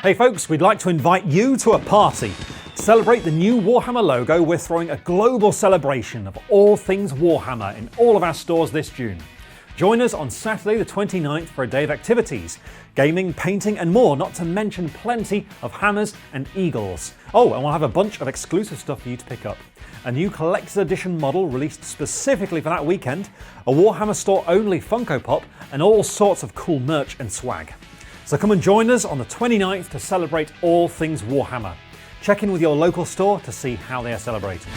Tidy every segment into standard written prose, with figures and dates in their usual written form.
Hey folks, we'd like to invite you to a party. To celebrate the new Warhammer logo, we're throwing a global celebration of all things Warhammer in all of our stores this June. Join us on Saturday the 29th for a day of activities, gaming, painting and more, not to mention plenty of hammers and eagles. Oh, and we'll have a bunch of exclusive stuff for you to pick up. A new collector's edition model released specifically for that weekend, a Warhammer store only Funko Pop, and all sorts of cool merch and swag. So come and join us on the 29th to celebrate all things Warhammer. Check in with your local store to see how they are celebrating.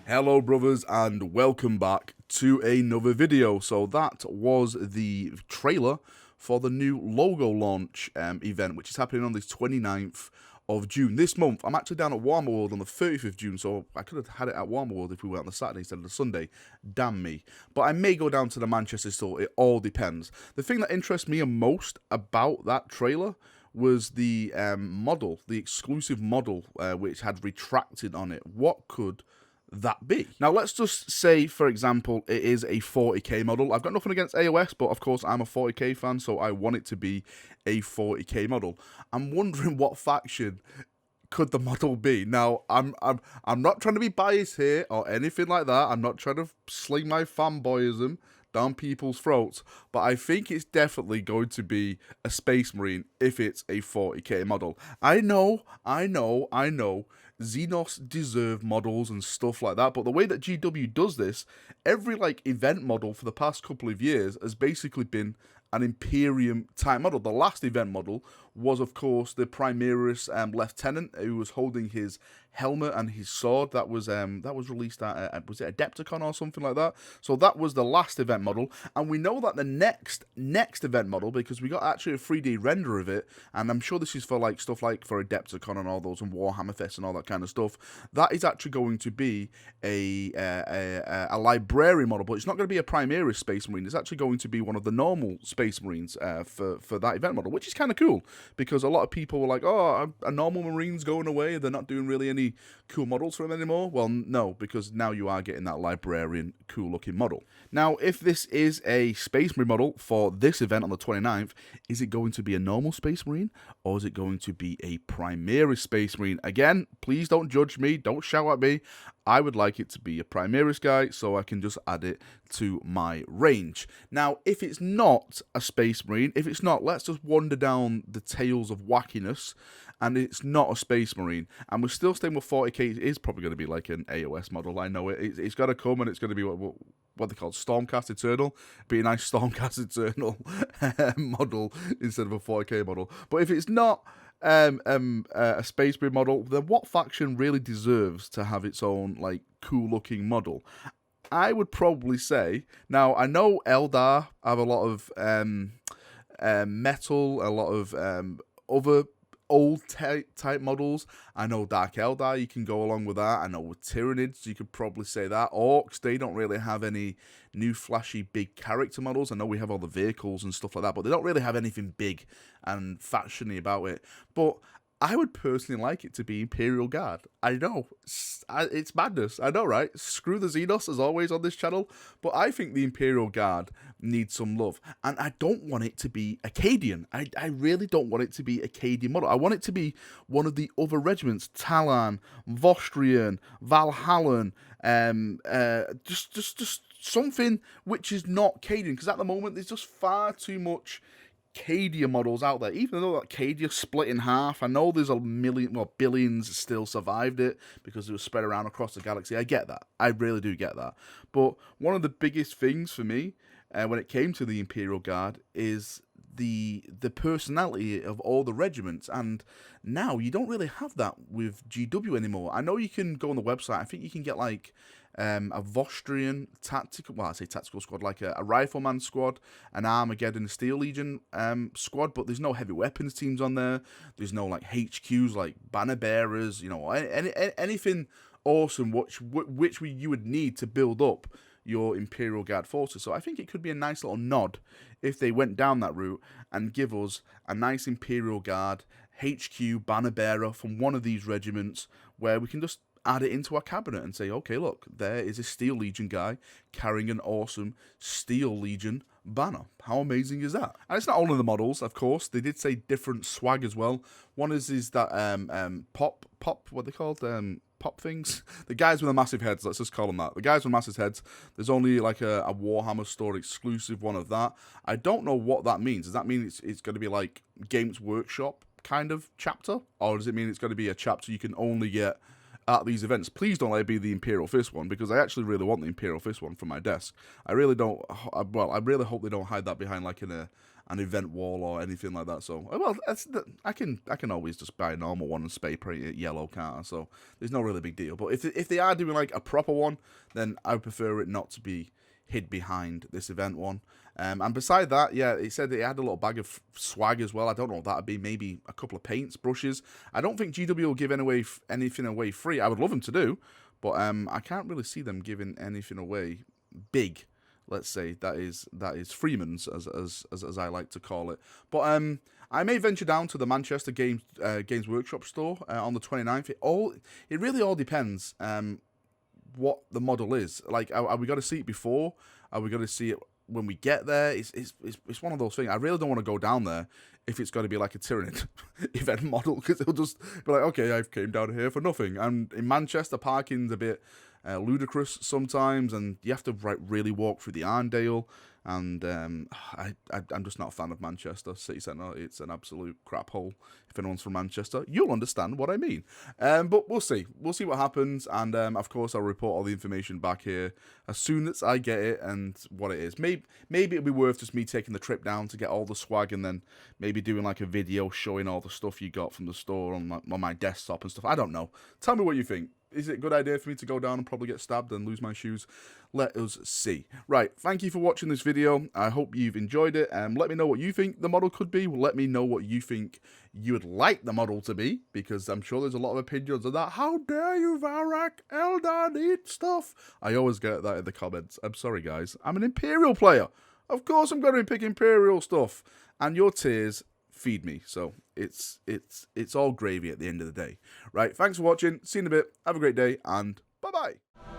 Hello brothers and welcome back to another video. So that was the trailer for the new logo launch event, which is happening on the 29th of June. This month, I'm actually down at Warhammer World on the 30th of June, so I could have had it at Warhammer World if we went on the Saturday instead of the Sunday. Damn me. But I may go down to the Manchester store, it all depends. The thing that interests me most about that trailer was the model, the exclusive model, which had retracted on it. What could that be? Now let's just say, for example, it is a 40k model. I've got nothing against AOS, but of course I'm a 40k fan, so I want it to be a 40k model. I'm wondering what faction could the model be. Now I'm not trying to be biased here or anything like that. I'm not trying to sling my fanboyism down people's throats, but I think it's definitely going to be a Space Marine if it's a 40k model. I know Xenos deserve models and stuff like that, but the way that GW does this, every event model for the past couple of years has basically been an Imperium type model. The last event model was, of course, the Primaris lieutenant who was holding his helmet and his sword. That was released at was it Adepticon or something like that? So that was the last event model, and we know that the next event model, because we got actually a 3D render of it, and I'm sure this is for stuff like for Adepticon and all those and Warhammer Fest and all that kind of stuff. That is actually going to be a librarian model, but it's not going to be a Primaris Space Marine. It's actually going to be one of the normal Space Marines for that event model, which is kind of cool, because a lot of people were like, oh, a normal Marine's going away, they're not doing really any cool models for him anymore. Well, no, because now you are getting that librarian cool looking model. Now, if this is a Space Marine model for this event on the 29th, is it going to be a normal Space Marine, or is it going to be a Primaris Space Marine? Again, please don't judge me, don't shout at me. I would like it to be a Primaris guy, so I can just add it to my range. Now, if it's not a Space Marine, if it's not, let's just wander down the tales of wackiness, and it's not a Space Marine, and we're still staying with 40k, it is probably going to be like an AOS model. I know it's got to come, and it's going to be what they call Stormcast Eternal. Be a nice Stormcast Eternal model instead of a 40k model. But if it's not a Space Marine model, then what faction really deserves to have its own cool looking model? I would probably say, now I know Eldar have a lot of metal, a lot of other old type models. I know Dark Eldar, you can go along with that. I know with Tyranids, you could probably say that. Orcs, they don't really have any new flashy big character models. I know we have all the vehicles and stuff like that, but they don't really have anything big and factiony about it. But I would personally like it to be Imperial Guard. I know, it's madness, I know, right? Screw the Xenos, as always, on this channel, but I think the Imperial Guard needs some love, and I don't want it to be Acadian. I really don't want it to be Acadian model. I want it to be one of the other regiments, Talon, Vostrian, Valhallan, just something which is not Cadian, because at the moment, there's just far too much Cadia models out there. Even though that Cadia split in half, I know there's billions still survived it because it was spread around across the galaxy. I get that. I really do get that. But one of the biggest things for me when it came to the Imperial Guard is the personality of all the regiments, and now you don't really have that with GW anymore. I know you can go on the website. I think you can get a Vostrian tactical, well, I say tactical squad, like a rifleman squad, an Armageddon Steel Legion squad, but there's no heavy weapons teams on there. There's no HQs like banner bearers, anything awesome which you would need to build up your Imperial Guard forces. So I think it could be a nice little nod if they went down that route and give us a nice Imperial Guard HQ banner bearer from one of these regiments, where we can just add it into our cabinet and say, okay, look, there is a Steel Legion guy carrying an awesome Steel Legion banner. How amazing is that? And it's not only the models, of course. They did say different swag as well. One is that pop, what they called? Pop things. The guys with the massive heads, let's just call them that. The guys with massive heads. There's only like a Warhammer store exclusive one of that. I don't know what that means. Does that mean it's going to be like Games Workshop kind of chapter? Or does it mean it's going to be a chapter you can only get at these events? Please don't let it be the Imperial Fist one, because I actually really want the Imperial Fist one for my desk. I really don't, well, I really hope they don't hide that behind like an event wall or anything like that. So, well, I can always just buy a normal one and spray paint it yellow, can't I? So there's no really big deal. But if they are doing like a proper one, then I would prefer it not to be hid behind this event one. And beside that, yeah, it said it had a little bag of swag as well. I don't know what that'd be. Maybe a couple of paints, brushes. I don't think GW will give anything away free. I would love them to do, but I can't really see them giving anything away big. Let's say that is Freeman's, as I like to call it. But I may venture down to the Manchester Games Workshop store on the 29th. It really all depends what the model is. Like, are we going to see it before? Are we going to see it when we get there? It's one of those things. I really don't want to go down there if it's going to be like a Tyranid event model, because it'll just be like, okay, I've came down here for nothing. And in Manchester, parking's a bit ludicrous sometimes, and you have to really walk through the Arndale, and I'm just not a fan of Manchester City Centre. It's an absolute crap hole. If anyone's from Manchester, you'll understand what I mean. But we'll see what happens, and of course I'll report all the information back here as soon as I get it and what it is. Maybe it'll be worth just me taking the trip down to get all the swag, and then maybe doing like a video showing all the stuff you got from the store on my desktop and stuff. I don't know. Tell me what you think. Is it a good idea for me to go down and probably get stabbed and lose my shoes? Let us see. Right, thank you for watching this video. I hope you've enjoyed it. Let me know what you think the model could be. Let me know what you think you would like the model to be, because I'm sure there's a lot of opinions on that. How dare you, Varak? Eldar need stuff. I always get that in the comments. I'm sorry, guys. I'm an Imperial player. Of course I'm going to pick Imperial stuff. And your tears feed me, so it's all gravy at the end of the day. Right, thanks for watching. See you in a bit. Have a great day, and bye-bye.